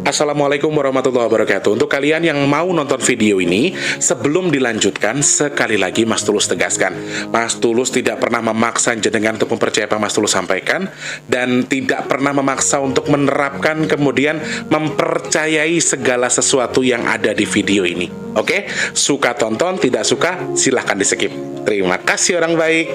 Assalamualaikum warahmatullahi wabarakatuh. Untuk kalian yang mau nonton video ini, sebelum dilanjutkan, sekali lagi Mas Tulus tegaskan, Mas Tulus tidak pernah memaksa jenengan untuk mempercayai apa Mas Tulus sampaikan, dan tidak pernah memaksa untuk menerapkan kemudian mempercayai segala sesuatu yang ada di video ini. Oke? Suka tonton, tidak suka silahkan di skip. Terima kasih orang baik.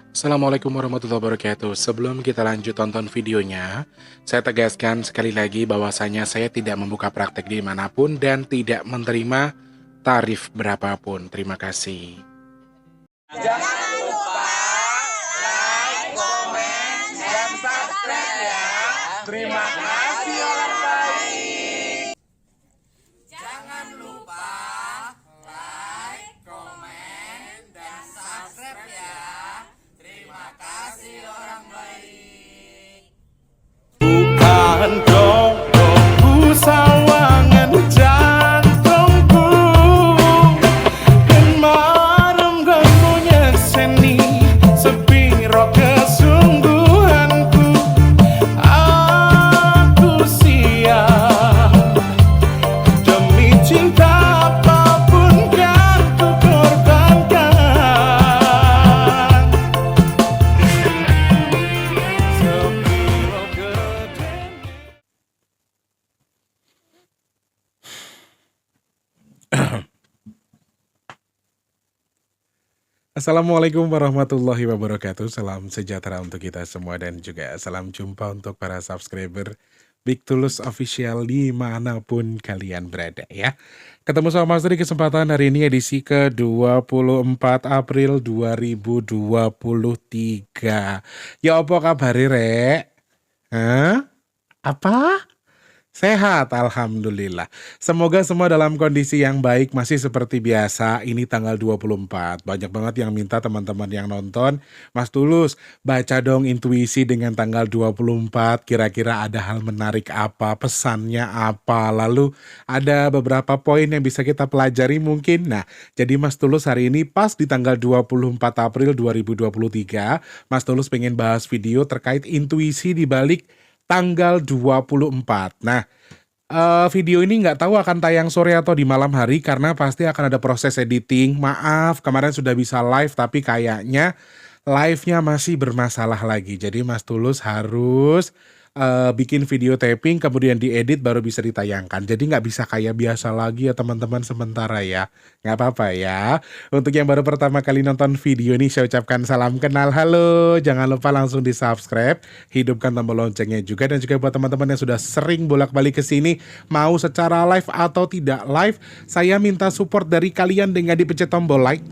Assalamualaikum warahmatullahi wabarakatuh. Sebelum kita lanjut tonton videonya, saya tegaskan sekali lagi bahwasanya saya tidak membuka praktek dimanapun dan tidak menerima tarif berapapun. Terima kasih. Jangan lupa like, komen, dan subscribe ya. Terima kasih orang baik. Jangan lupa like, komen, dan subscribe ya. Terima kasih orang baik. Bukan dongku sawangan jantungku, dan marem ganggunya seni sepiro kesungguhanku. Aku siap demi cinta apapun kan ku korbankan. Sepiro gede. Assalamualaikum warahmatullahi wabarakatuh. Salam sejahtera untuk kita semua dan juga salam jumpa untuk para subscriber Big Tulus Official dimanapun kalian berada ya. Ketemu sama Mas di kesempatan hari ini edisi ke-24 April 2023. Ya apa kabar Rek? Hah? Apa? Sehat, Alhamdulillah. Semoga semua dalam kondisi yang baik, masih seperti biasa. Ini tanggal 24. Banyak banget yang minta teman-teman yang nonton, Mas Tulus, baca dong intuisi dengan tanggal 24. Kira-kira ada hal menarik apa, pesannya apa, lalu ada beberapa poin yang bisa kita pelajari mungkin. Nah, jadi Mas Tulus hari ini pas di tanggal 24 April 2023, Mas Tulus pengen bahas video terkait intuisi di balik tanggal 24. Nah, video ini nggak tahu akan tayang sore atau di malam hari karena pasti akan ada proses editing. Maaf, kemarin sudah bisa live tapi kayaknya live-nya masih bermasalah lagi. Jadi Mas Tulus harus bikin video taping kemudian diedit baru bisa ditayangkan. Jadi nggak bisa kayak biasa lagi ya teman-teman sementara ya. Nggak apa-apa ya. Untuk yang baru pertama kali nonton video ini saya ucapkan salam kenal, halo. Jangan lupa langsung di subscribe, hidupkan tombol loncengnya juga. Dan juga buat teman-teman yang sudah sering bolak-balik ke sini, mau secara live atau tidak live, saya minta support dari kalian dengan dipencet tombol like,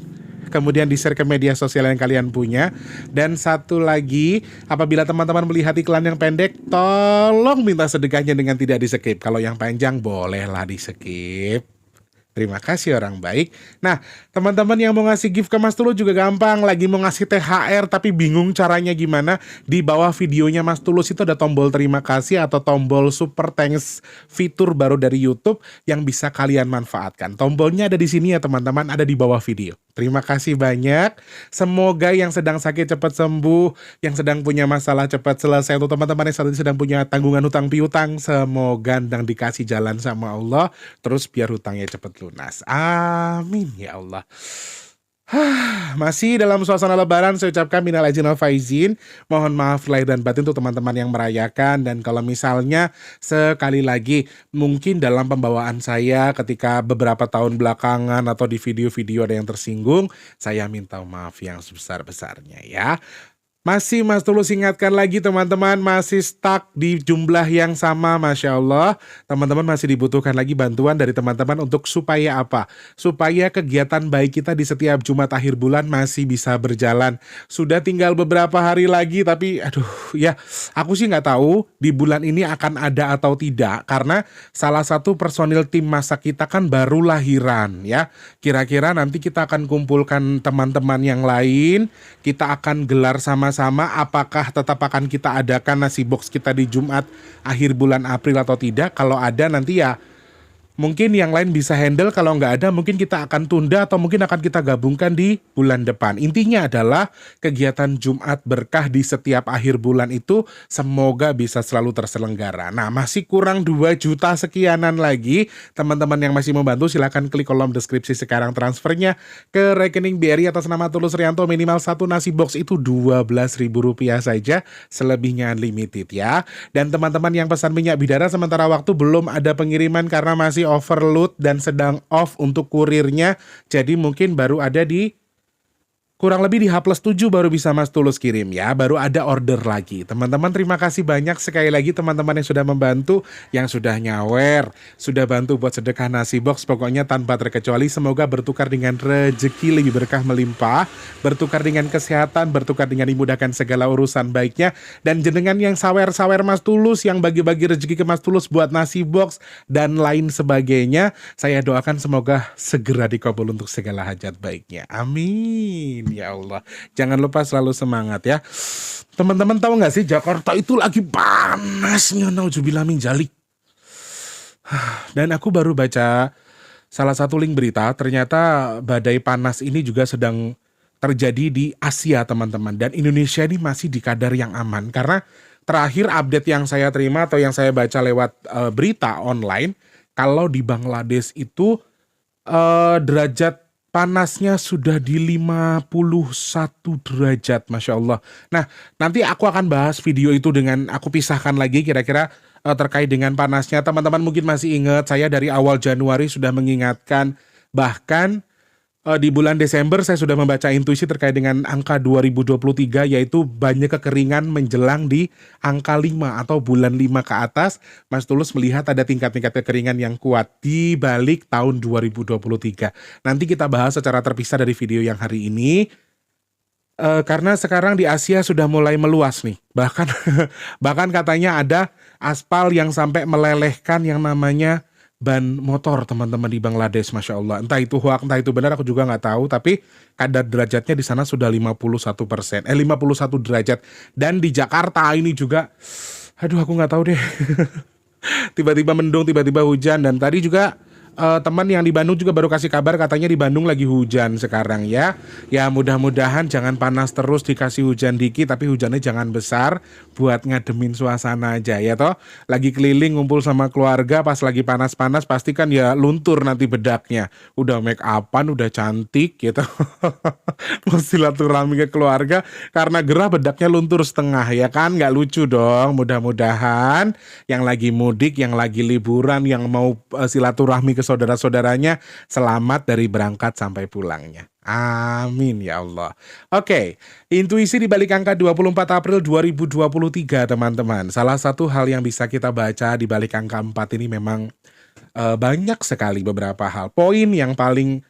kemudian di-share ke media sosial yang kalian punya. Dan satu lagi, apabila teman-teman melihat iklan yang pendek, tolong minta sedekahnya dengan tidak di-skip. Kalau yang panjang bolehlah di-skip. Terima kasih orang baik. Nah, teman-teman yang mau ngasih gift ke Mas Tulus juga gampang. Lagi mau ngasih THR tapi bingung caranya gimana. Di bawah videonya Mas Tulus itu ada tombol terima kasih atau tombol super thanks, fitur baru dari YouTube yang bisa kalian manfaatkan. Tombolnya ada di sini ya teman-teman, ada di bawah video. Terima kasih banyak. Semoga yang sedang sakit cepat sembuh, yang sedang punya masalah cepat selesai. Untuk teman-teman yang saat ini sedang punya tanggungan hutang piutang, semoga sedang dikasih jalan sama Allah, terus biar hutangnya cepat lunas. Amin ya Allah. Masih dalam suasana lebaran, saya ucapkan minal aidin wal faizin. Mohon maaf lahir dan batin untuk teman-teman yang merayakan. Dan kalau misalnya sekali lagi mungkin dalam pembawaan saya ketika beberapa tahun belakangan atau di video-video ada yang tersinggung, saya minta maaf yang sebesar-besarnya ya. Masih Mas Tulus ingatkan lagi teman-teman, masih stuck di jumlah yang sama, Masya Allah. Teman-teman masih dibutuhkan lagi bantuan dari teman-teman untuk supaya apa? Supaya kegiatan baik kita di setiap Jumat akhir bulan masih bisa berjalan. Sudah tinggal beberapa hari lagi tapi aduh ya, aku sih nggak tahu di bulan ini akan ada atau tidak. Karena salah satu personil tim masak kita kan baru lahiran ya. Kira-kira nanti kita akan kumpulkan teman-teman yang lain, kita akan gelar sama-sama. Apakah tetap akan kita adakan nasi box kita di Jumat akhir bulan April atau tidak? Kalau ada nanti ya Mungkin yang lain bisa handle, kalau nggak ada mungkin kita akan tunda atau mungkin akan kita gabungkan di bulan depan. Intinya adalah kegiatan Jumat berkah di setiap akhir bulan itu semoga bisa selalu terselenggara. Nah, masih kurang 2 juta sekianan lagi. Teman-teman yang masih membantu silahkan klik kolom deskripsi sekarang, transfernya ke rekening BRI atas nama Tulus Rianto. Minimal satu nasi box itu Rp12.000 saja, selebihnya unlimited ya. Dan teman-teman yang pesan minyak bidara sementara waktu belum ada pengiriman karena masih overload dan sedang off untuk kurirnya. Jadi mungkin baru ada di kurang lebih di H+7 baru bisa Mas Tulus kirim ya, baru ada order lagi. Teman-teman terima kasih banyak sekali lagi teman-teman yang sudah membantu, yang sudah nyawer, sudah bantu buat sedekah nasi box, pokoknya tanpa terkecuali semoga bertukar dengan rezeki lebih berkah melimpah, bertukar dengan kesehatan, bertukar dengan dimudahkan segala urusan baiknya, dan jenengan yang sawer-sawer Mas Tulus, yang bagi-bagi rezeki ke Mas Tulus buat nasi box dan lain sebagainya, saya doakan semoga segera dikabul untuk segala hajat baiknya. Amin. Ya Allah, jangan lupa selalu semangat ya. Teman-teman tahu nggak sih Jakarta itu lagi panasnya, nauzubillah min dzalik. Dan aku baru baca salah satu link berita, ternyata badai panas ini juga sedang terjadi di Asia teman-teman. Dan Indonesia ini masih di kadar yang aman. Karena terakhir update yang saya terima atau yang saya baca lewat berita online, kalau di Bangladesh itu derajat panasnya sudah di 51 derajat, Masya Allah. Nah, nanti aku akan bahas video itu dengan aku pisahkan lagi kira-kira terkait dengan panasnya. Teman-teman mungkin masih ingat, saya dari awal Januari sudah mengingatkan, bahkan di bulan Desember saya sudah membaca intuisi terkait dengan angka 2023, yaitu banyak kekeringan menjelang di angka 5 atau bulan 5 ke atas. Mas Tulus melihat ada tingkat-tingkat kekeringan yang kuat di balik tahun 2023. Nanti kita bahas secara terpisah dari video yang hari ini. Karena sekarang di Asia sudah mulai meluas nih. Bahkan katanya ada aspal yang sampai melelehkan yang namanya ban motor teman-teman di Bangladesh, Masya Allah. Entah itu hoax, entah itu benar, aku juga nggak tahu. Tapi kadar derajatnya di sana sudah 51%, 51 derajat. Dan di Jakarta ini juga, aduh aku nggak tahu deh. Tiba-tiba mendung, tiba-tiba hujan. Dan tadi juga teman yang di Bandung juga baru kasih kabar, katanya di Bandung lagi hujan sekarang ya. Ya mudah-mudahan jangan panas terus, dikasih hujan dikit tapi hujannya jangan besar, buat ngademin suasana aja ya toh. Lagi keliling ngumpul sama keluarga, pas lagi panas-panas pasti kan ya luntur nanti bedaknya. Udah make upan, udah cantik gitu. Mau silaturahmi ke keluarga, karena gerah bedaknya luntur setengah ya kan, nggak lucu dong. Mudah-mudahan yang lagi mudik, yang lagi liburan, yang mau silaturahmi ke saudara-saudaranya selamat dari berangkat sampai pulangnya. Amin ya Allah. Oke, intuisi di balik angka 24 April 2023 teman-teman. Salah satu hal yang bisa kita baca di balik angka 4 ini memang banyak sekali beberapa hal. Poin yang paling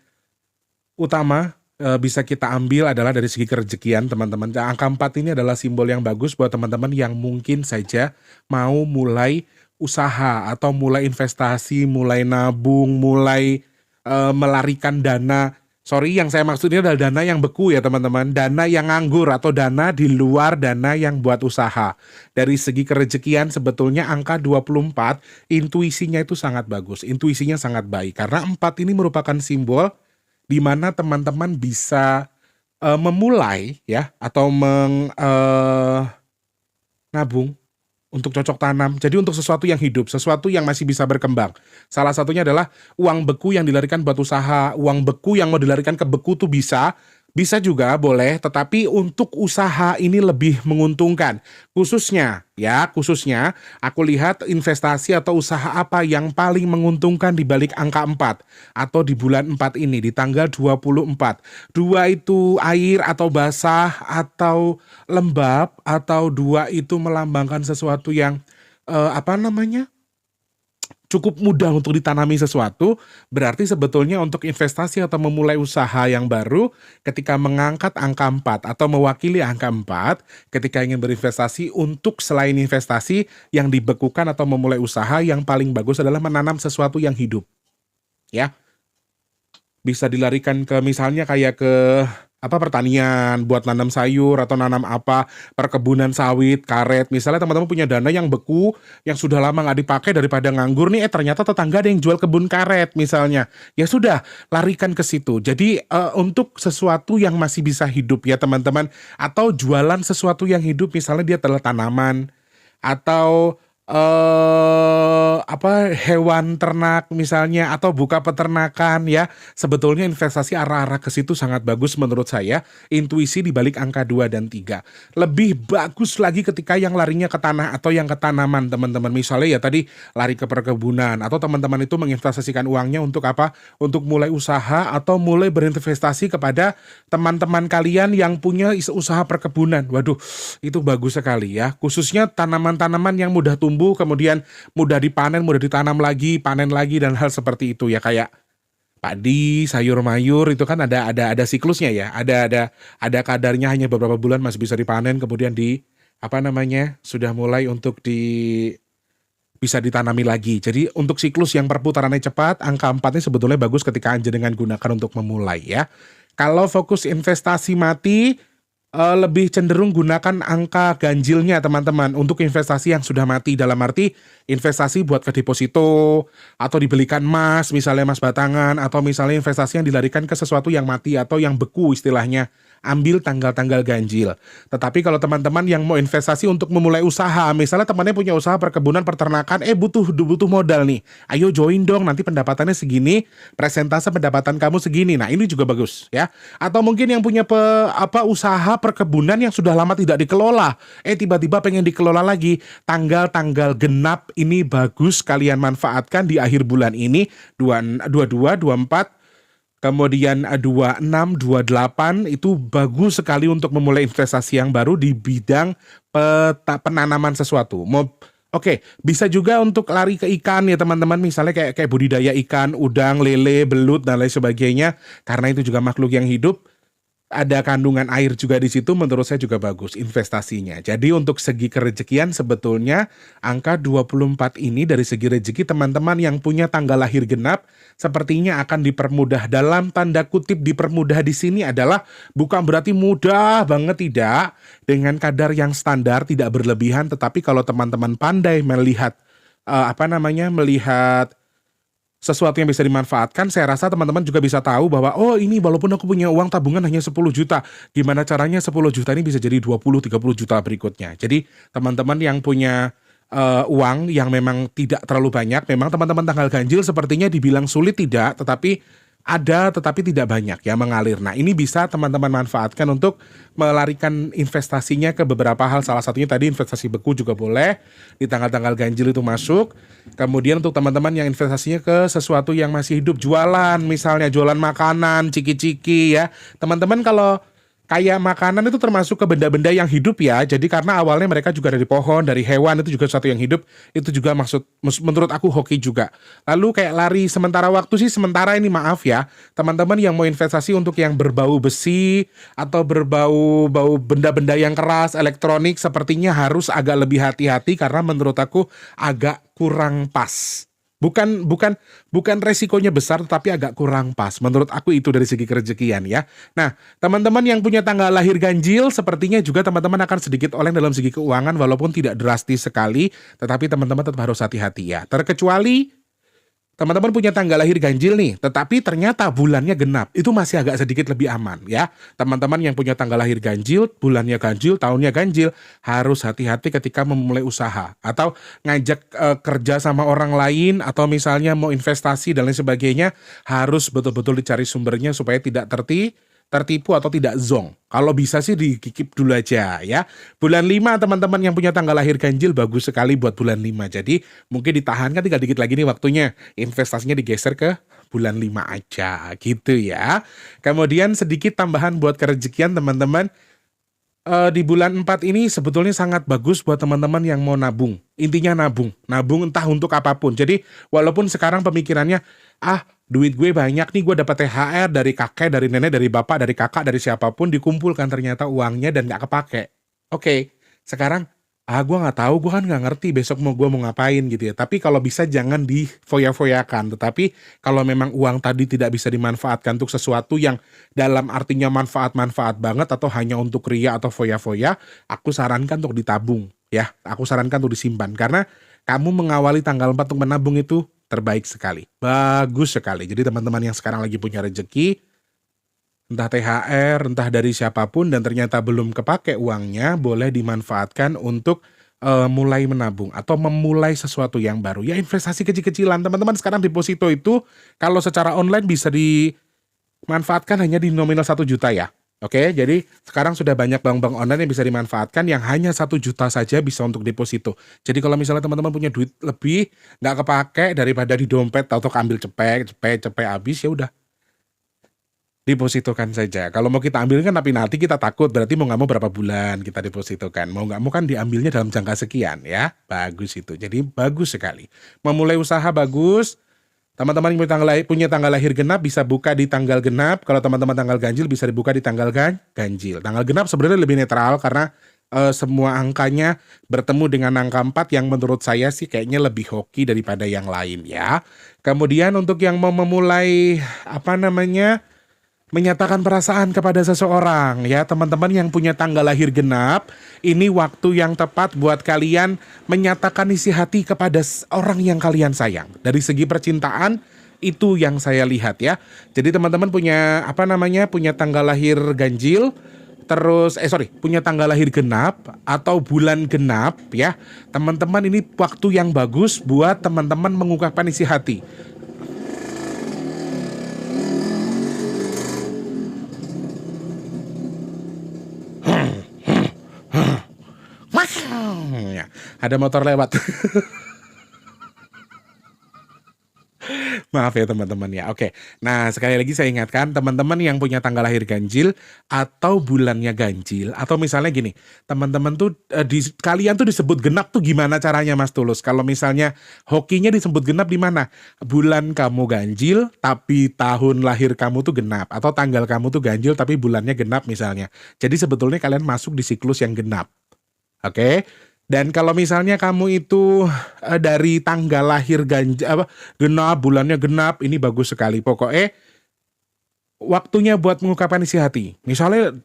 utama bisa kita ambil adalah dari segi kerejekian teman-teman. Angka 4 ini adalah simbol yang bagus buat teman-teman yang mungkin saja mau mulai usaha atau mulai investasi, mulai nabung, mulai melarikan dana. Sorry, yang saya maksud ini adalah dana yang beku ya teman-teman. Dana yang nganggur atau dana di luar dana yang buat usaha. Dari segi kerejekian sebetulnya angka 24 intuisinya itu sangat bagus. Intuisinya sangat baik. Karena 4 ini merupakan simbol di mana teman-teman bisa memulai ya atau nabung untuk cocok tanam. Jadi untuk sesuatu yang hidup, sesuatu yang masih bisa berkembang. Salah satunya adalah uang beku yang dilarikan buat usaha, uang beku yang mau dilarikan ke beku tuh bisa juga boleh, tetapi untuk usaha ini lebih menguntungkan. Khususnya aku lihat investasi atau usaha apa yang paling menguntungkan di balik angka 4 atau di bulan 4 ini di tanggal 24. 2 itu air atau basah atau lembab, atau 2 itu melambangkan sesuatu yang cukup mudah untuk ditanami sesuatu. Berarti sebetulnya untuk investasi atau memulai usaha yang baru, ketika mengangkat angka 4 atau mewakili angka 4, ketika ingin berinvestasi, untuk selain investasi yang dibekukan atau memulai usaha, yang paling bagus adalah menanam sesuatu yang hidup. Ya. Bisa dilarikan ke misalnya kayak ke apa pertanian, buat nanam sayur atau nanam apa, perkebunan sawit, karet. Misalnya teman-teman punya dana yang beku, yang sudah lama nggak dipakai daripada nganggur nih, ternyata tetangga ada yang jual kebun karet misalnya. Ya sudah, larikan ke situ. Jadi untuk sesuatu yang masih bisa hidup ya teman-teman, atau jualan sesuatu yang hidup, misalnya dia adalah tanaman atau apa hewan ternak misalnya atau buka peternakan ya. Sebetulnya investasi arah-arah ke situ sangat bagus menurut saya. Intuisi di balik angka 2 dan 3. Lebih bagus lagi ketika yang larinya ke tanah atau yang ke tanaman teman-teman. Misalnya ya tadi lari ke perkebunan atau teman-teman itu menginvestasikan uangnya untuk apa? Untuk mulai usaha atau mulai berinvestasi kepada teman-teman kalian yang punya usaha perkebunan. Waduh, itu bagus sekali ya. Khususnya tanaman-tanaman yang mudah tumbuh, kemudian mudah dipanen, mudah ditanam lagi, panen lagi dan hal seperti itu ya, kayak padi, sayur mayur itu kan ada siklusnya ya. Ada kadarnya, hanya beberapa bulan masih bisa dipanen, kemudian di apa namanya? Sudah mulai untuk bisa ditanami lagi. Jadi untuk siklus yang perputarannya cepat, angka 4 ini sebetulnya bagus ketika jenengan gunakan untuk memulai ya. Kalau fokus investasi mati, lebih cenderung gunakan angka ganjilnya teman-teman untuk investasi yang sudah mati, dalam arti investasi buat ke deposito atau dibelikan emas, misalnya emas batangan, atau misalnya investasi yang dilarikan ke sesuatu yang mati atau yang beku istilahnya. Ambil tanggal-tanggal ganjil. Tetapi kalau teman-teman yang mau investasi untuk memulai usaha, misalnya temannya punya usaha perkebunan, peternakan, butuh modal nih. Ayo join dong, nanti pendapatannya segini, presentase pendapatan kamu segini. Nah, ini juga bagus ya. Atau mungkin yang punya usaha perkebunan yang sudah lama tidak dikelola, tiba-tiba pengen dikelola lagi. Tanggal-tanggal genap ini bagus kalian manfaatkan di akhir bulan ini, 22, 24, kemudian 26, 28 itu bagus sekali untuk memulai investasi yang baru di bidang penanaman sesuatu. Oke, bisa juga untuk lari ke ikan ya teman-teman, misalnya kayak budidaya ikan, udang, lele, belut dan lain sebagainya, karena itu juga makhluk yang hidup. Ada kandungan air juga di situ, menurut saya juga bagus investasinya. Jadi untuk segi kerejekian sebetulnya angka 24 ini dari segi rezeki teman-teman yang punya tanggal lahir genap sepertinya akan dipermudah. Dalam tanda kutip dipermudah di sini adalah bukan berarti mudah banget, tidak. Dengan kadar yang standar, tidak berlebihan, tetapi kalau teman-teman pandai melihat melihat sesuatu yang bisa dimanfaatkan, saya rasa teman-teman juga bisa tahu bahwa ini walaupun aku punya uang tabungan hanya 10 juta, gimana caranya 10 juta ini bisa jadi 20-30 juta berikutnya. Jadi teman-teman yang punya uang yang memang tidak terlalu banyak, memang teman-teman tanggal ganjil sepertinya dibilang sulit tidak, tetapi tidak banyak ya mengalir. Nah, ini bisa teman-teman manfaatkan untuk melarikan investasinya ke beberapa hal. Salah satunya tadi investasi beku juga boleh, di tanggal-tanggal ganjil itu masuk. Kemudian untuk teman-teman yang investasinya ke sesuatu yang masih hidup, jualan, misalnya jualan makanan, ciki-ciki ya. Teman-teman kalau kayak makanan itu termasuk ke benda-benda yang hidup ya. Jadi karena awalnya mereka juga dari pohon, dari hewan, itu juga sesuatu yang hidup. Itu juga menurut aku hoki juga. Lalu kayak lari sementara waktu sih, sementara ini maaf ya. Teman-teman yang mau investasi untuk yang berbau besi atau berbau benda-benda yang keras, elektronik, sepertinya harus agak lebih hati-hati karena menurut aku agak kurang pas. Bukan resikonya besar, tetapi agak kurang pas. Menurut aku itu dari segi kerejekian ya. Nah, teman-teman yang punya tanggal lahir ganjil, sepertinya juga teman-teman akan sedikit oleng dalam segi keuangan, walaupun tidak drastis sekali, tetapi teman-teman tetap harus hati-hati ya. Terkecuali teman-teman punya tanggal lahir ganjil nih, tetapi ternyata bulannya genap, itu masih agak sedikit lebih aman ya. Teman-teman yang punya tanggal lahir ganjil, bulannya ganjil, tahunnya ganjil, harus hati-hati ketika memulai usaha atau ngajak kerja sama orang lain, atau misalnya mau investasi dan lain sebagainya, harus betul-betul dicari sumbernya supaya tidak tertipu atau tidak zonk. Kalau bisa sih dikikip dulu aja ya. Bulan 5 teman-teman yang punya tanggal lahir ganjil bagus sekali buat bulan 5. Jadi mungkin ditahan, kan tinggal dikit lagi nih waktunya. Investasinya digeser ke bulan 5 aja gitu ya. Kemudian sedikit tambahan buat kerejekian teman-teman. Di bulan 4 ini sebetulnya sangat bagus buat teman-teman yang mau nabung. Intinya nabung entah untuk apapun. Jadi walaupun sekarang pemikirannya, duit gue banyak nih, gue dapat THR dari kakek, dari nenek, dari bapak, dari kakak, dari siapapun, dikumpulkan ternyata uangnya dan gak kepake. Oke, sekarang Ah, gue nggak tahu, gue kan nggak ngerti besok gue mau ngapain gitu ya. Tapi kalau bisa jangan difoya-foyakan. Tetapi kalau memang uang tadi tidak bisa dimanfaatkan untuk sesuatu yang dalam artinya manfaat-manfaat banget atau hanya untuk ria atau foya-foya, aku sarankan untuk ditabung ya. Aku sarankan untuk disimpan karena kamu mengawali tanggal 4 untuk menabung itu terbaik sekali. Bagus sekali. Jadi teman-teman yang sekarang lagi punya rezeki, entah THR, entah dari siapapun dan ternyata belum kepake uangnya, boleh dimanfaatkan untuk mulai menabung atau memulai sesuatu yang baru. Ya investasi kecil-kecilan. Teman-teman sekarang deposito itu kalau secara online bisa dimanfaatkan hanya di nominal 1 juta ya. Oke, jadi sekarang sudah banyak bank-bank online yang bisa dimanfaatkan yang hanya 1 juta saja bisa untuk deposito. Jadi kalau misalnya teman-teman punya duit lebih, nggak kepake daripada di dompet atau ambil cepet, cepet, cepet habis ya udah depositokan saja. Kalau mau kita ambil kan tapi nanti kita takut, berarti mau nggak mau berapa bulan kita depositokan. Mau nggak mau kan diambilnya dalam jangka sekian ya. Bagus itu. Jadi bagus sekali. Memulai usaha bagus. Teman-teman yang punya tanggal lahir genap bisa buka di tanggal genap. Kalau teman-teman tanggal ganjil bisa dibuka di tanggal ganjil. Tanggal genap sebenarnya lebih netral karena semua angkanya bertemu dengan angka 4 yang menurut saya sih kayaknya lebih hoki daripada yang lain ya. Kemudian untuk yang mau memulai menyatakan perasaan kepada seseorang ya teman-teman yang punya tanggal lahir genap, ini waktu yang tepat buat kalian menyatakan isi hati kepada orang yang kalian sayang. Dari segi percintaan itu yang saya lihat ya. Jadi teman-teman punya tanggal lahir ganjil, terus punya tanggal lahir genap atau bulan genap ya. Teman-teman ini waktu yang bagus buat teman-teman mengungkapkan isi hati. Ya, ada motor lewat. Maaf ya teman-teman ya. Oke. Nah, sekali lagi saya ingatkan teman-teman yang punya tanggal lahir ganjil atau bulannya ganjil atau misalnya gini, teman-teman tuh kalian tuh disebut genap tuh gimana caranya Mas Tulus? Kalau misalnya hokinya disebut genap di mana? Bulan kamu ganjil tapi tahun lahir kamu tuh genap atau tanggal kamu tuh ganjil tapi bulannya genap misalnya. Jadi sebetulnya kalian masuk di siklus yang genap. Oke. Dan kalau misalnya kamu itu dari tanggal lahir genap, bulannya genap, ini bagus sekali. Pokoknya waktunya buat mengungkapkan isi hati. Misalnya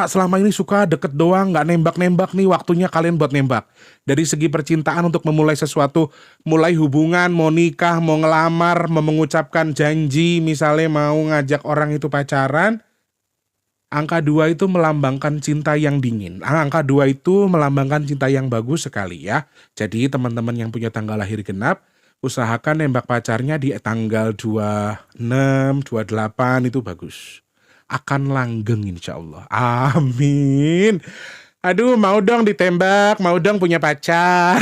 selama ini suka deket doang, nggak nembak-nembak nih, waktunya kalian buat nembak. Dari segi percintaan untuk memulai sesuatu, mulai hubungan, mau nikah, mau ngelamar, mau mengucapkan janji, misalnya mau ngajak orang itu pacaran. Angka 2 itu melambangkan cinta yang dingin. Angka 2 itu melambangkan cinta yang bagus sekali ya. Jadi teman-teman yang punya tanggal lahir genap, usahakan nembak pacarnya di tanggal 26, 28 itu bagus. Akan langgeng insya Allah. Amin. Aduh mau dong ditembak, mau dong punya pacar.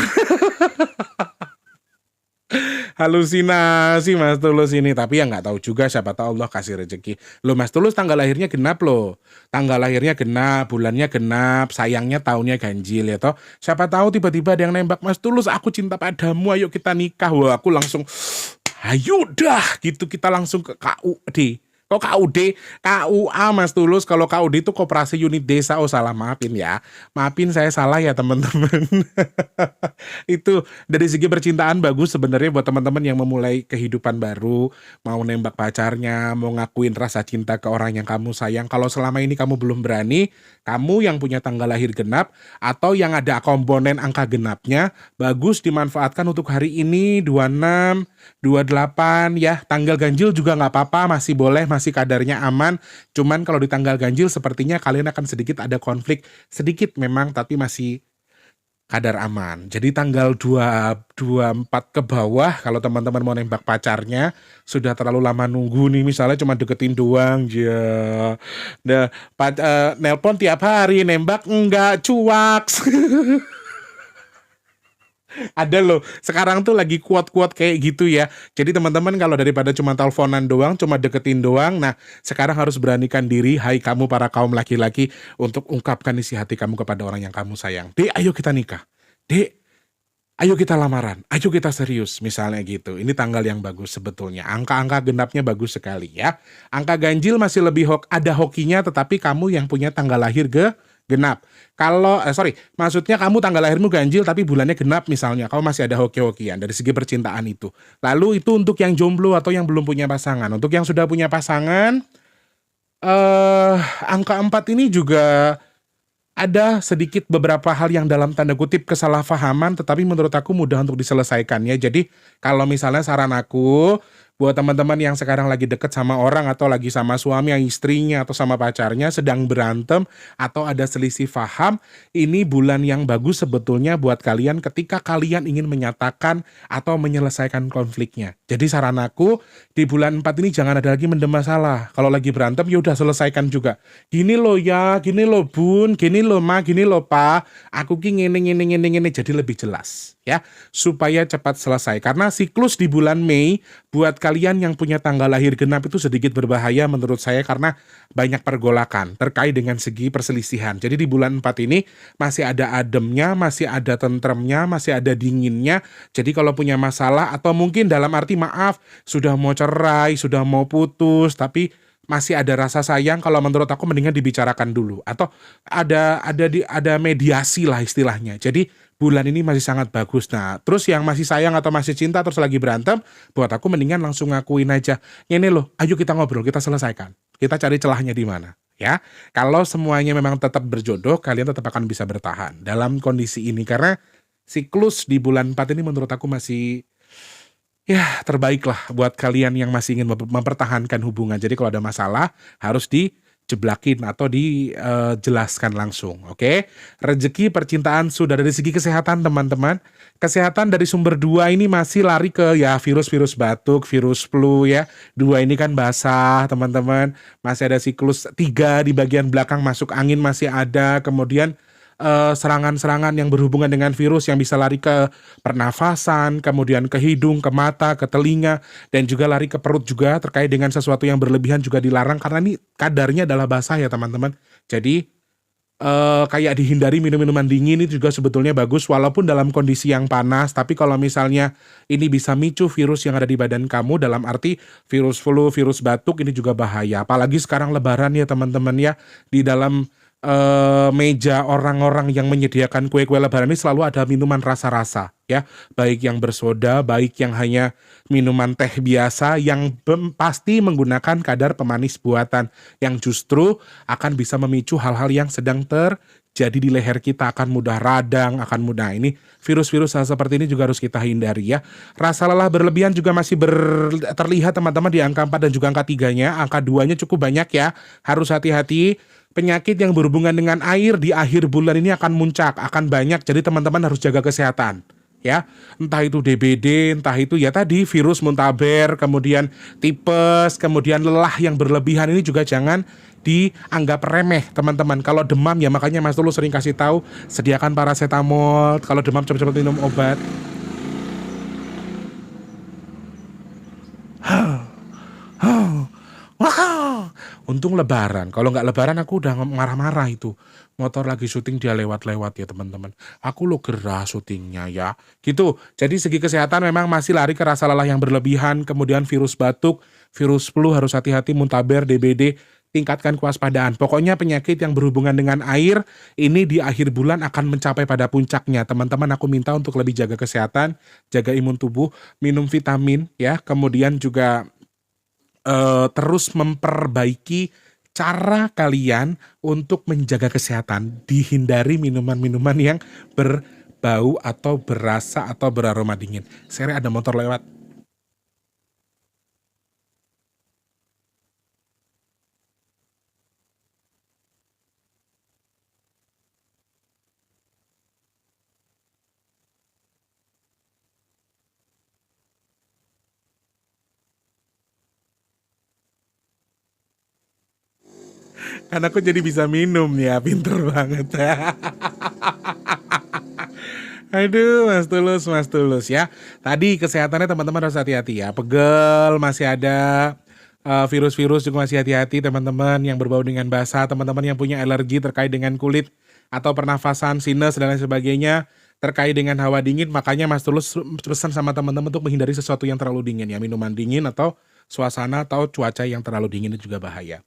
Halusinasi Mas Tulus ini. Tapi ya nggak tahu juga, siapa tahu Allah kasih rezeki. Loh Mas Tulus tanggal lahirnya genap loh. Tanggal lahirnya genap, bulannya genap, sayangnya tahunnya ganjil ya toh. Siapa tahu tiba-tiba ada yang nembak, Mas Tulus aku cinta padamu, ayo kita nikah. Wah aku langsung ayo dah gitu, kita langsung ke KUD. Kok KUD? KUA Mas Tulus. Kalau KUD itu Koperasi Unit Desa. Oh salah, maafin ya. Maafin saya salah ya teman-teman. Itu dari segi percintaan bagus sebenarnya buat teman-teman yang memulai kehidupan baru, mau nembak pacarnya, mau ngakuin rasa cinta ke orang yang kamu sayang. Kalau selama ini kamu belum berani, kamu yang punya tanggal lahir genap atau yang ada komponen angka genapnya, bagus dimanfaatkan untuk hari ini 26, 28 ya. Tanggal ganjil juga nggak apa-apa, masih boleh, masih kadarnya aman. Cuman kalau di tanggal ganjil sepertinya kalian akan sedikit ada konflik, sedikit memang tapi masih kadar aman. Jadi tanggal 24 ke bawah kalau teman-teman mau nembak pacarnya sudah terlalu lama nunggu nih, misalnya cuma deketin doang ya. Nah, nelpon tiap hari, nembak enggak, cuak. Ada loh, sekarang tuh lagi kuat-kuat kayak gitu ya. Jadi teman-teman kalau daripada cuma teleponan doang, cuma deketin doang, nah sekarang harus beranikan diri, hai kamu para kaum laki-laki, untuk ungkapkan isi hati kamu kepada orang yang kamu sayang. Dek, ayo kita nikah. Dek, ayo kita lamaran. Ayo kita serius, misalnya gitu. Ini tanggal yang bagus sebetulnya. Angka-angka genapnya bagus sekali ya. Angka ganjil masih lebih ada hokinya, tetapi kamu yang punya tanggal lahir genap. Kalau sorry, maksudnya kamu tanggal lahirmu ganjil tapi bulannya genap misalnya, kamu masih ada hoki-hokian dari segi percintaan itu. Lalu itu untuk yang jomblo atau yang belum punya pasangan. Untuk yang sudah punya pasangan, eh angka 4 ini juga ada sedikit beberapa hal yang dalam tanda kutip kesalahpahaman, tetapi menurut aku mudah untuk diselesaikan ya. Jadi kalau misalnya saran aku buat teman-teman yang sekarang lagi deket sama orang atau lagi sama suami, istrinya atau sama pacarnya sedang berantem atau ada selisih paham, ini bulan yang bagus sebetulnya buat kalian ketika kalian ingin menyatakan atau menyelesaikan konfliknya. Jadi saran aku di bulan 4 ini jangan ada lagi mendem masalah. Kalau lagi berantem ya udah selesaikan juga. Gini loh ya, gini loh bun, gini loh ma, gini loh pa, aku ki ngene jadi lebih jelas ya, supaya cepat selesai. Karena siklus di bulan Mei buat kalian yang punya tanggal lahir genap itu sedikit berbahaya menurut saya karena banyak pergolakan terkait dengan segi perselisihan. Jadi di bulan 4 ini masih ada ademnya, masih ada tentremnya, masih ada dinginnya. Jadi kalau punya masalah atau mungkin dalam arti maaf, sudah mau cerai, sudah mau putus, tapi masih ada rasa sayang, kalau menurut aku mendingan dibicarakan dulu atau ada mediasi lah istilahnya. Jadi bulan ini masih sangat bagus. Nah, terus yang masih sayang atau masih cinta terus lagi berantem, buat aku mendingan langsung ngakuin aja. Ini loh, ayo kita ngobrol, kita selesaikan. Kita cari celahnya di mana, ya. Kalau semuanya memang tetap berjodoh, kalian tetap akan bisa bertahan dalam kondisi ini karena siklus di bulan 4 ini menurut aku masih ya terbaik lah buat kalian yang masih ingin mempertahankan hubungan. Jadi kalau ada masalah harus dijeblakin atau dijelaskan langsung. Oke. Rezeki percintaan sudah, dari segi kesehatan teman-teman. Kesehatan dari sumber 2 ini masih lari ke ya virus-virus batuk, virus flu ya. 2 ini kan basah teman-teman. Masih ada siklus 3 di bagian belakang masuk angin masih ada. Kemudian serangan-serangan yang berhubungan dengan virus yang bisa lari ke pernafasan, kemudian ke hidung, ke mata, ke telinga, dan juga lari ke perut juga terkait dengan sesuatu yang berlebihan juga dilarang karena ini kadarnya adalah basah ya teman-teman. Jadi kayak dihindari minum-minuman dingin itu juga sebetulnya bagus walaupun dalam kondisi yang panas, tapi kalau misalnya ini bisa micu virus yang ada di badan kamu dalam arti virus flu, virus batuk ini juga bahaya. Apalagi sekarang lebaran ya teman-teman ya, di dalam meja orang-orang yang menyediakan kue-kue lebaran ini selalu ada minuman rasa-rasa ya, baik yang bersoda, baik yang hanya minuman teh biasa yang pasti menggunakan kadar pemanis buatan yang justru akan bisa memicu hal-hal yang sedang terjadi di leher kita, akan mudah radang, akan mudah ini virus-virus hal seperti ini juga harus kita hindari ya. Rasa lelah berlebihan juga masih terlihat teman-teman di angka 4 dan juga angka 3-nya, angka 2-nya cukup banyak ya, harus hati-hati. Penyakit yang berhubungan dengan air di akhir bulan ini akan muncak, akan banyak. Jadi teman-teman harus jaga kesehatan, ya. Entah itu DBD, entah itu ya tadi virus muntaber, kemudian tipes, kemudian lelah yang berlebihan ini juga jangan dianggap remeh, teman-teman. Kalau demam ya makanya Mas Tulus sering kasih tahu sediakan paracetamol. Kalau demam cepat-cepat minum obat. Wah, untung lebaran. Kalau nggak lebaran aku udah marah-marah itu. Motor lagi syuting dia lewat-lewat ya teman-teman. Aku lo gerah syutingnya ya. Gitu. Jadi segi kesehatan memang masih lari ke rasa lelah yang berlebihan. Kemudian virus batuk, virus flu harus hati-hati, muntaber, DBD. Tingkatkan kewaspadaan. Pokoknya penyakit yang berhubungan dengan air ini di akhir bulan akan mencapai pada puncaknya. Teman-teman aku minta untuk lebih jaga kesehatan, jaga imun tubuh, minum vitamin ya. Kemudian juga terus memperbaiki cara kalian untuk menjaga kesehatan. Dihindari minuman-minuman yang berbau atau berasa atau beraroma dingin. Sere ada motor lewat. Kan aku jadi bisa minum ya, pinter banget. Aduh, Mas Tulus ya. Tadi kesehatannya teman-teman harus hati-hati ya. Pegel masih ada, virus-virus juga masih hati-hati teman-teman yang berbau dengan basah, teman-teman yang punya alergi terkait dengan kulit atau pernafasan, sinus dan lain sebagainya terkait dengan hawa dingin. Makanya Mas Tulus pesan sama teman-teman untuk menghindari sesuatu yang terlalu dingin ya, minuman dingin atau suasana atau cuaca yang terlalu dingin itu juga bahaya.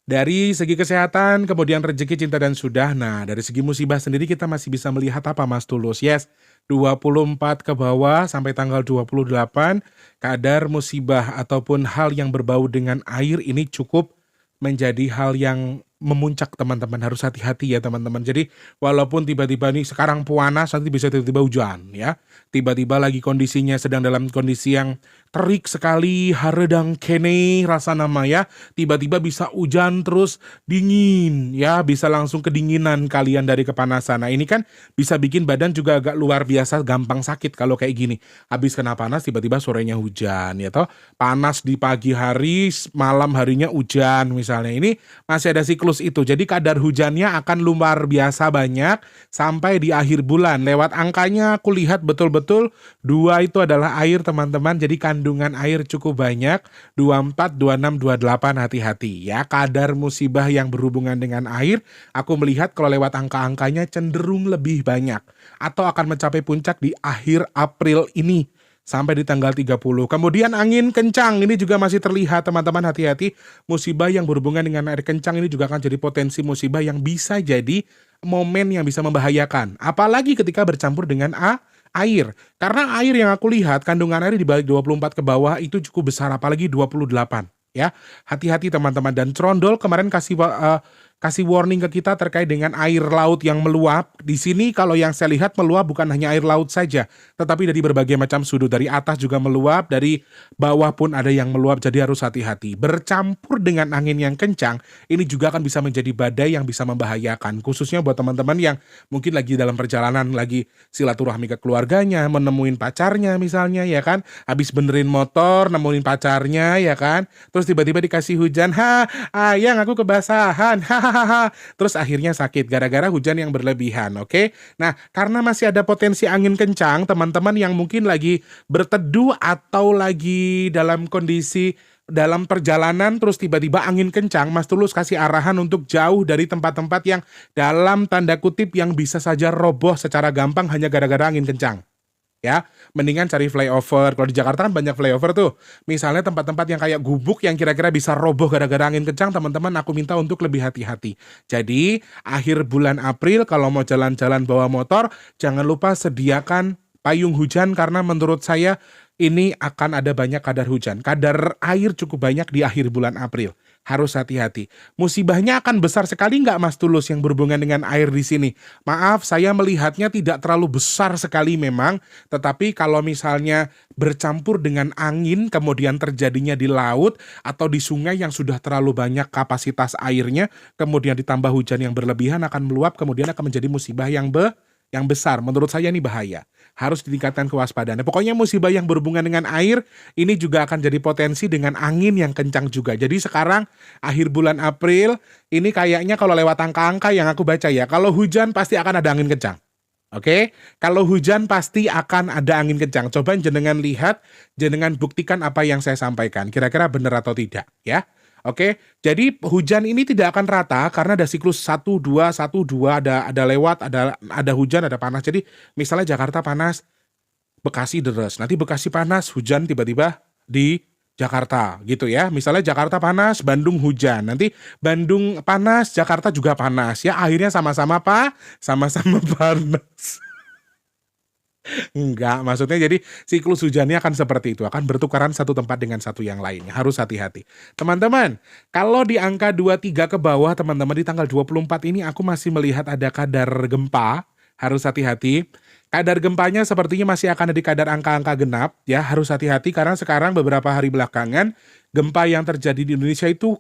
Dari segi kesehatan, kemudian rezeki, cinta, dan sudah. Nah, dari segi musibah sendiri kita masih bisa melihat apa Mas Tulus? Yes, 24 ke bawah sampai tanggal 28, kadar musibah ataupun hal yang berbau dengan air ini cukup menjadi hal yang memuncak teman-teman. Harus hati-hati ya teman-teman. Jadi walaupun tiba-tiba nih sekarang panas, nanti bisa tiba-tiba hujan ya. Tiba-tiba lagi kondisinya sedang dalam kondisi yang terik sekali, haredang kene rasa nama ya. Tiba-tiba bisa hujan terus dingin ya, bisa langsung kedinginan kalian dari kepanasan. Nah, ini kan bisa bikin badan juga agak luar biasa gampang sakit kalau kayak gini. Habis kena panas tiba-tiba sorenya hujan ya toh. Panas di pagi hari, malam harinya hujan misalnya. Ini masih ada siklus itu. Jadi kadar hujannya akan luar biasa banyak sampai di akhir bulan. Lewat angkanya aku lihat betul-betul 2 itu adalah air teman-teman. Jadi kandungan air cukup banyak. 24, 26, 28 hati-hati ya. Kadar musibah yang berhubungan dengan air aku melihat kalau lewat angka-angkanya cenderung lebih banyak atau akan mencapai puncak di akhir April ini sampai di tanggal 30. Kemudian angin kencang ini juga masih terlihat teman-teman, hati-hati. Musibah yang berhubungan dengan air kencang ini juga akan jadi potensi musibah yang bisa jadi momen yang bisa membahayakan. Apalagi ketika bercampur dengan air. Karena air yang aku lihat kandungan air di balik 24 ke bawah itu cukup besar, apalagi 28 ya. Hati-hati teman-teman. Dan Trondol kemarin kasih warning ke kita terkait dengan air laut yang meluap. Di sini kalau yang saya lihat meluap bukan hanya air laut saja, tetapi dari berbagai macam sudut. Dari atas juga meluap, dari bawah pun ada yang meluap, jadi harus hati-hati. Bercampur dengan angin yang kencang, ini juga akan bisa menjadi badai yang bisa membahayakan. Khususnya buat teman-teman yang mungkin lagi dalam perjalanan, lagi silaturahmi ke keluarganya, menemuin pacarnya misalnya ya kan, habis benerin motor, nemuin pacarnya ya kan, terus tiba-tiba dikasih hujan, ayang aku kebasahan, terus akhirnya sakit gara-gara hujan yang berlebihan. Oke. Nah, karena masih ada potensi angin kencang, teman-teman yang mungkin lagi berteduh atau lagi dalam kondisi dalam perjalanan terus tiba-tiba angin kencang, Mas Tulus kasih arahan untuk jauh dari tempat-tempat yang dalam tanda kutip yang bisa saja roboh secara gampang hanya gara-gara angin kencang. Ya, mendingan cari flyover. Kalau di Jakarta kan banyak flyover tuh. Misalnya tempat-tempat yang kayak gubuk yang kira-kira bisa roboh gara-gara angin kencang, teman-teman aku minta untuk lebih hati-hati. Jadi, akhir bulan April kalau mau jalan-jalan bawa motor, jangan lupa sediakan payung hujan karena menurut saya ini akan ada banyak kadar hujan. Kadar air cukup banyak di akhir bulan April. Harus hati-hati. Musibahnya akan besar sekali nggak Mas Tulus yang berhubungan dengan air di sini? Maaf, saya melihatnya tidak terlalu besar sekali memang, tetapi kalau misalnya bercampur dengan angin kemudian terjadinya di laut atau di sungai yang sudah terlalu banyak kapasitas airnya, kemudian ditambah hujan yang berlebihan akan meluap, kemudian akan menjadi musibah yang besar. Menurut saya ini bahaya. Harus ditingkatkan kewaspadaan. Pokoknya musibah yang berhubungan dengan air ini juga akan jadi potensi dengan angin yang kencang juga. Jadi sekarang akhir bulan April ini kayaknya kalau lewat angka-angka yang aku baca ya, kalau hujan pasti akan ada angin kencang. Oke, kalau hujan pasti akan ada angin kencang. Coba jenengan lihat, jenengan buktikan apa yang saya sampaikan. Kira-kira benar atau tidak ya. Oke, jadi hujan ini tidak akan rata karena ada siklus 1 2 1 2, ada lewat, ada hujan, ada panas. Jadi misalnya Jakarta panas, Bekasi deres. Nanti Bekasi panas, hujan tiba-tiba di Jakarta gitu ya. Misalnya Jakarta panas, Bandung hujan. Nanti Bandung panas, Jakarta juga panas ya. Akhirnya sama-sama sama-sama panas. Enggak, maksudnya jadi siklus hujannya akan seperti itu, akan bertukaran satu tempat dengan satu yang lainnya. Harus hati-hati. Teman-teman, kalau di angka 23 ke bawah, teman-teman di tanggal 24 ini aku masih melihat ada kadar gempa. Harus hati-hati. Kadar gempanya sepertinya masih akan ada di kadar angka-angka genap ya. Harus hati-hati karena sekarang beberapa hari belakangan gempa yang terjadi di Indonesia itu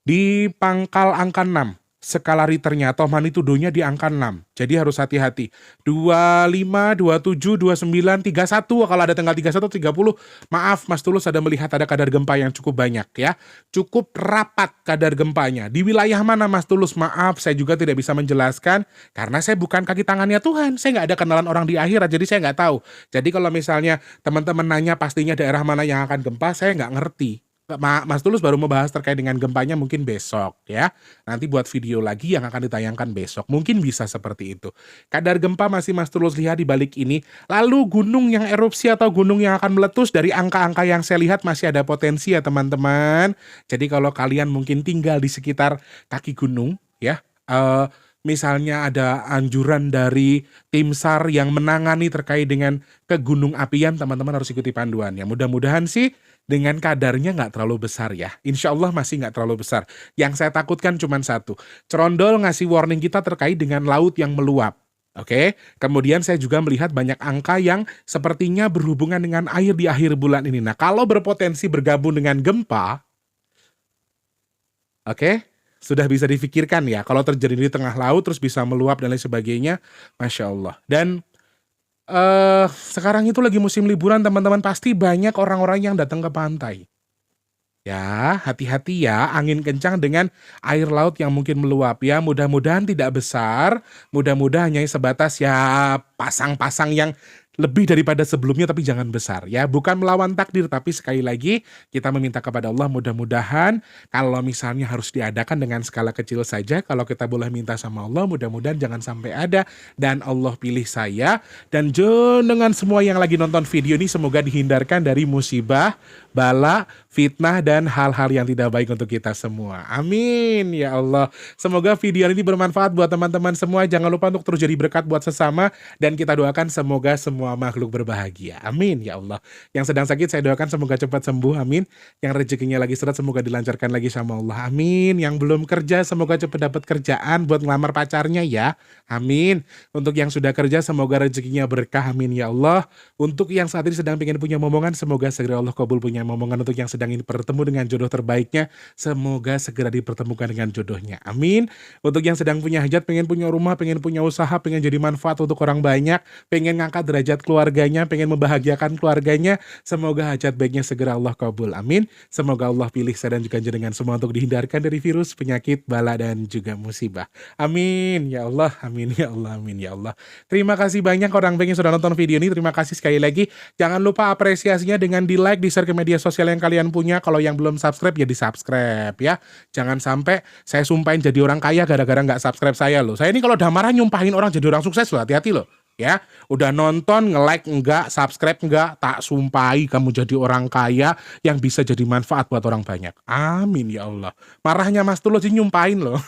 di pangkal angka 6. Skala Richternya atau magnitudonya di angka 6. Jadi harus hati-hati. 25, 27, 29, 31 kalau ada tanggal 31 30. Maaf Mas Tulus ada melihat ada kadar gempa yang cukup banyak ya. Cukup rapat kadar gempanya. Di wilayah mana Mas Tulus? Maaf saya juga tidak bisa menjelaskan karena saya bukan kaki tangannya Tuhan. Saya nggak ada kenalan orang di akhirat jadi saya nggak tahu. Jadi kalau misalnya teman-teman nanya pastinya daerah mana yang akan gempa, saya nggak ngerti. Mas Tulus baru membahas terkait dengan gempanya mungkin besok ya. Nanti buat video lagi yang akan ditayangkan besok. Mungkin bisa seperti itu. Kadar gempa masih Mas Tulus lihat di balik ini. Lalu gunung yang erupsi atau gunung yang akan meletus dari angka-angka yang saya lihat masih ada potensi ya teman-teman. Jadi kalau kalian mungkin tinggal di sekitar kaki gunung ya. Misalnya ada anjuran dari tim SAR yang menangani terkait dengan ke gunung apian, teman-teman harus ikuti panduannya. Mudah-mudahan sih dengan kadarnya nggak terlalu besar ya. Insya Allah masih nggak terlalu besar. Yang saya takutkan cuma satu. Cerondol ngasih warning kita terkait dengan laut yang meluap. Oke, kemudian saya juga melihat banyak angka yang sepertinya berhubungan dengan air di akhir bulan ini. Nah, kalau berpotensi bergabung dengan gempa, oke, sudah bisa difikirkan ya. Kalau terjadi di tengah laut terus bisa meluap dan lain sebagainya, Masya Allah. Dan sekarang itu lagi musim liburan teman-teman, pasti banyak orang-orang yang datang ke pantai. Ya, hati-hati ya, angin kencang dengan air laut yang mungkin meluap ya. Mudah-mudahan tidak besar, mudah-mudahan hanya sebatas ya pasang-pasang yang lebih daripada sebelumnya tapi jangan besar ya. Bukan melawan takdir tapi sekali lagi kita meminta kepada Allah mudah-mudahan kalau misalnya harus diadakan dengan skala kecil saja, kalau kita boleh minta sama Allah mudah-mudahan jangan sampai ada dan Allah pilih saya dan dengan semua yang lagi nonton video ini semoga dihindarkan dari musibah, bala, fitnah dan hal-hal yang tidak baik untuk kita semua. Amin ya Allah. Semoga video ini bermanfaat buat teman-teman semua. Jangan lupa untuk terus jadi berkat buat sesama dan kita doakan semoga semua makhluk berbahagia. Amin ya Allah. Yang sedang sakit saya doakan semoga cepat sembuh. Amin. Yang rezekinya lagi seret semoga dilancarkan lagi sama Allah. Amin. Yang belum kerja semoga cepat dapat kerjaan buat ngelamar pacarnya ya. Amin. Untuk yang sudah kerja semoga rezekinya berkah. Amin ya Allah. Untuk yang saat ini sedang pengen punya momongan semoga segera Allah kabul punya momongan. Untuk yang sedang ingin bertemu dengan jodoh terbaiknya semoga segera dipertemukan dengan jodohnya. Amin. Untuk yang sedang punya hajat, pengen punya rumah, pengen punya usaha, pengen jadi manfaat untuk orang banyak, pengen ngangkat derajat keluarganya, pengen membahagiakan keluarganya, semoga hajat baiknya segera Allah kabul. Amin. Semoga Allah pilih saya dan juga jenengan semua untuk dihindarkan dari virus, penyakit, bala dan juga musibah. Amin ya Allah. Amin ya Allah. Amin ya Allah. Terima kasih banyak orang baik yang sudah nonton video ini. Terima kasih sekali lagi. Jangan lupa apresiasinya dengan di like, di share ke media sosial yang kalian punya. Kalau yang belum subscribe ya di subscribe ya. Jangan sampai saya sumpahin jadi orang kaya gara-gara nggak subscribe saya loh. Saya ini kalau udah marah nyumpahin orang jadi orang sukses loh. Hati-hati loh. Ya, udah nonton, nge-like enggak, subscribe enggak, tak sumpahi kamu jadi orang kaya yang bisa jadi manfaat buat orang banyak. Amin ya Allah. Marahnya Mas Tulus sih nyumpahin loh.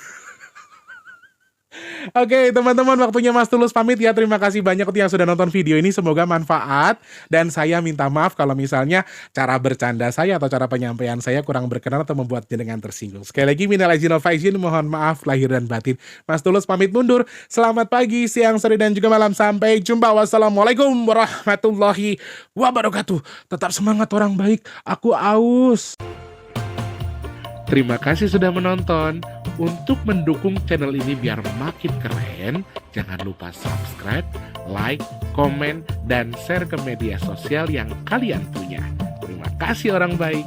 Oke teman-teman, waktunya Mas Tulus pamit ya. Terima kasih banyak untuk yang sudah nonton video ini. Semoga manfaat. Dan saya minta maaf kalau misalnya cara bercanda saya atau cara penyampaian saya kurang berkenan atau membuat jenengan tersinggung. Sekali lagi minal aidin wal faizin, mohon maaf lahir dan batin. Mas Tulus pamit mundur. Selamat pagi, siang, sore dan juga malam. Sampai jumpa. Wassalamualaikum warahmatullahi wabarakatuh. Tetap semangat orang baik. Aku aus. Terima kasih sudah menonton. Untuk mendukung channel ini biar makin keren, jangan lupa subscribe, like, komen, dan share ke media sosial yang kalian punya. Terima kasih orang baik.